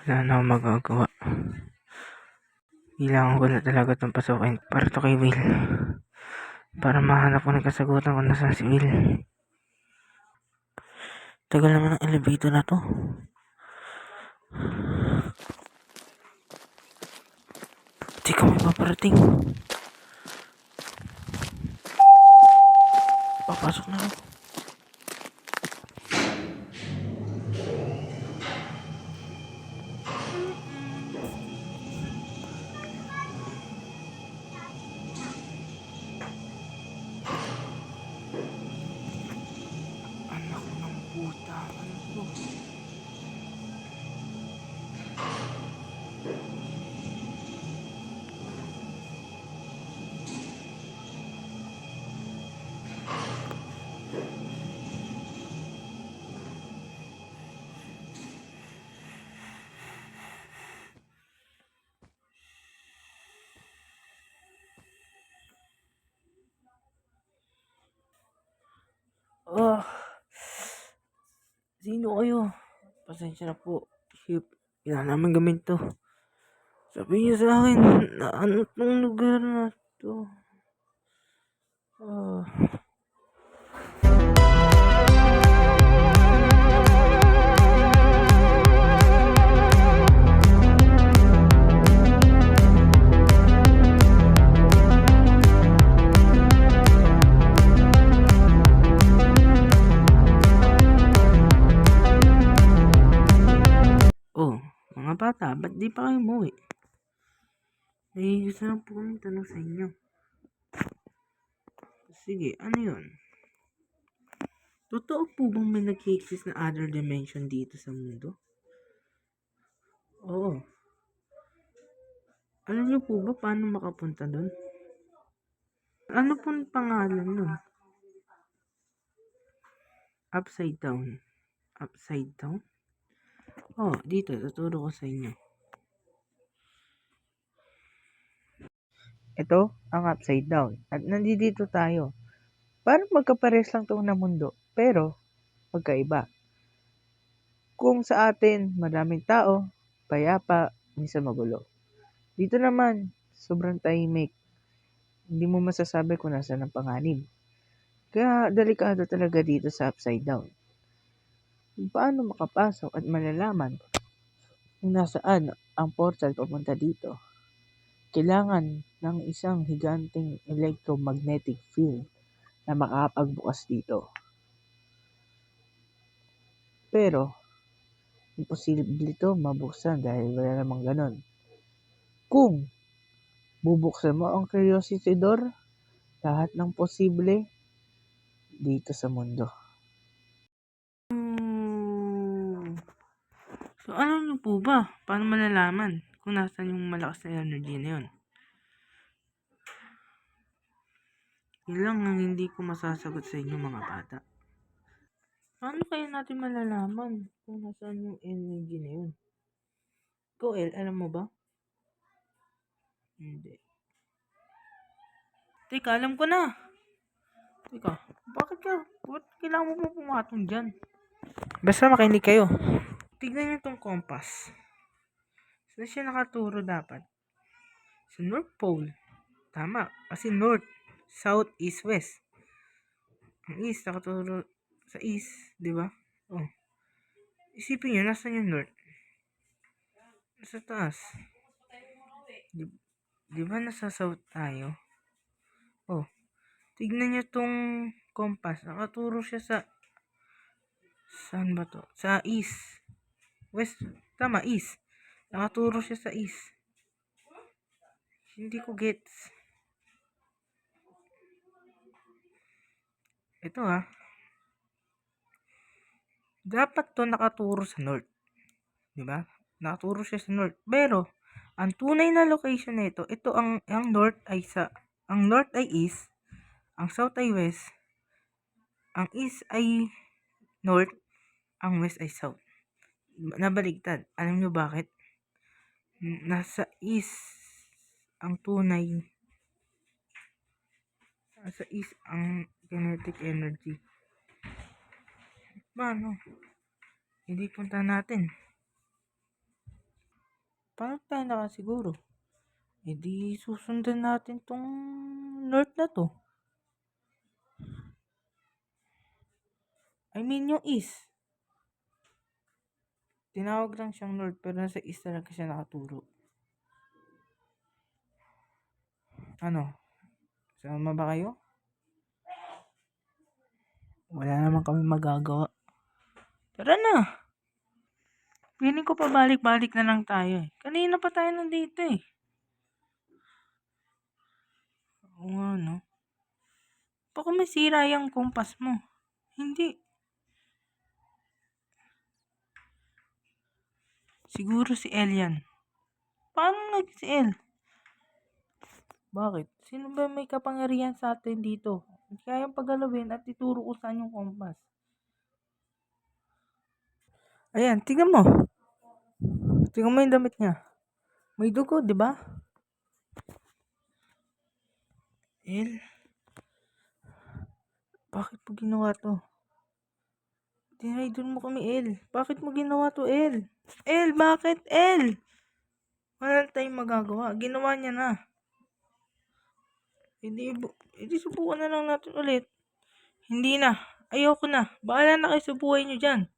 Wala na akong magagawa. Kailangan ko na talaga itong pasukin para to kay Will. Para mahanap ko ng kasagutan kung nasaan si Will. Tagal naman ng elevator na to. Di kami paparating. Papasok na ako. Anak ng puta. Ano to? Sino kayo? Pasensya na po. Ship, kailangan naman gamit to. Sabihin niyo sa akin na ano tong lugar na to. Mga bata, ba't di pa kayo umuwi? May gusto lang po kami tanong sa inyo. Sige, ano yun? Totoo po bang may nag-exist na other dimension dito sa mundo? Oo. Alam niyo po ba paano makapunta doon? Ano pong pangalan nun? Upside down. Upside down? Dito, tuturo ko sa inyo. Ito ang upside down. At nandito tayo. Parang magkapares lang itong na mundo. Pero, magkaiba. Kung sa atin, maraming tao, payapa, minsan magulo. Dito naman, sobrang tahimik. Hindi mo masasabi kung nasaan ang panganib. Kaya, delikado talaga dito sa upside down. Kung paano makapasok at malalaman kung nasaan ang portal papunta dito. Kailangan ng isang higanting electromagnetic field na makapagbukas dito. Pero, imposible ito mabuksan dahil wala namang ganon. Kung bubuksan mo ang curiosity door, lahat ng posible dito sa mundo. So, ano nyo po ba? Paano malalaman kung nasaan yung malakas na energy na yun? Yun lang ang hindi ko masasagot sa inyo mga bata. Paano kaya natin malalaman kung nasaan yung energy na yun? Ikaw, El, alam mo ba? Hindi. Teka, alam ko na. Teka, bakit kailangan mo po pumatong dyan? Basta makinig kayo. Tignan nyo tong compass. Saan siya nakaturo dapat? Sa North Pole. Tama, kasi North, South, East, West. Ang East nakaturo sa East, di ba? Isipin nyo, nasan yung North? Nasa taas. Di ba nasa South tayo? Tignan nyo tong compass. Nakaturo siya sa... Saan ba to? Sa East. West. Tama, East. Nakaturo siya sa East. Hindi ko gets. Ito dapat to nakaturo sa North. Diba? Nakaturo siya sa North. Pero, ang tunay na location nito, ito ang North ay ang North ay East, ang South ay West, ang East ay North, ang West ay South. Nabaligtad. Alam nyo bakit? Nasa East ang tunay. Nasa East ang kinetic energy. Paano? Hindi punta natin. Paano tayo nakasiguro? Hindi susundan natin tong north na to. I mean yung east. Tinawag lang siyang north pero nasa east talaga siya nakaturo. Ano? Sama ba kayo? Wala naman kami magagawa. Tara na! Feeling ko pabalik-balik na lang tayo eh. Kanina pa tayo nandito eh. Oo nga no. Baka masira yung kompas mo. Hindi. Siguro si El yan. Paano si El? Bakit? Sino ba may kapangyarihan sa atin dito? Kayang pagalawin at ituro ko saan yung kompas. Ayan, tingnan mo. Tingnan mo yung damit niya. May dugo, di ba? El, bakit mo ginawa to? Dinaydun mo kami, El. Bakit mo ginawa to, El? El, bakit, El? Wala tayong magagawa. Ginawa niya na. Hindi subukan na lang natin ulit. Hindi na. Ayoko na. Bahala na kayo sa buhay niyo dyan.